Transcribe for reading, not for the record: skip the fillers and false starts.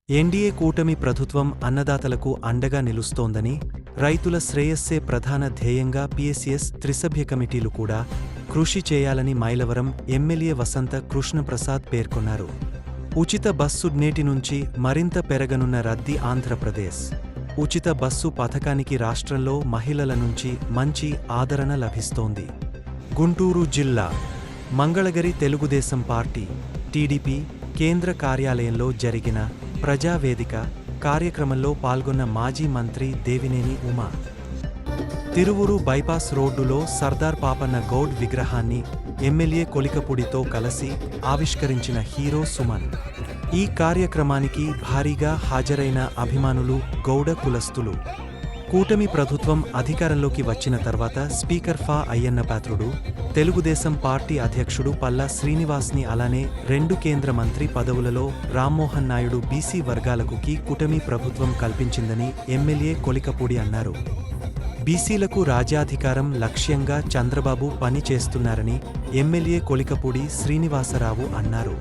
NDA కూటమి ప్రభుత్వం అన్నదాతలకు అండగా నిలుస్తోందని, రైతుల శ్రేయస్సే ప్రధాన ధ్యేయంగా పీఎస్సీఎస్ త్రిసభ్య కమిటీలు కూడా కృషి చేయాలని మైలవరం ఎమ్మెల్యే వసంత కృష్ణప్రసాద్ పేర్కొన్నారు. ఉచిత బస్సు నేటి నుంచి మరింత పెరగనున్న రద్దీ ఆంధ్రప్రదేశ్ ఉచిత బస్సు పథకానికి రాష్ట్రంలో మహిళల నుంచి మంచి ఆదరణ లభిస్తోంది. గుంటూరు జిల్లా మంగళగిరి తెలుగుదేశం పార్టీ టీడీపీ కేంద్ర కార్యాలయంలో జరిగిన ప్రజావేదిక కార్యక్రమంలో పాల్గొన్న మాజీ మంత్రి దేవినేని ఉమా, తిరువురు బైపాస్ రోడ్డులో సర్దార్ పాపన్న గౌడ్ విగ్రహాన్ని ఎమ్మెల్యే కొలికపూడితో కలిసి ఆవిష్కరించిన హీరో సుమన్. ఈ కార్యక్రమానికి భారీగా హాజరైన అభిమానులు, గౌడ కులస్తులు. కూటమి ప్రభుత్వం అధికారంలోకి వచ్చిన తర్వాత స్పీకర్ ఫా అయ్యన్నపాత్రుడు, తెలుగుదేశం పార్టీ అధ్యక్షుడు పల్లా శ్రీనివాస్ని, అలానే 2 కేంద్ర మంత్రి పదవులలో రామ్మోహన్ నాయుడు బీసీ వర్గాలకు కూటమి ప్రభుత్వం కల్పించిందని ఎమ్మెల్యే కొలికపూడి అన్నారు. బీసీలకు రాజ్యాధికారం లక్ష్యంగా చంద్రబాబు పని చేస్తున్నారని ఎమ్మెల్యే కొలికపూడి శ్రీనివాసరావు అన్నారు.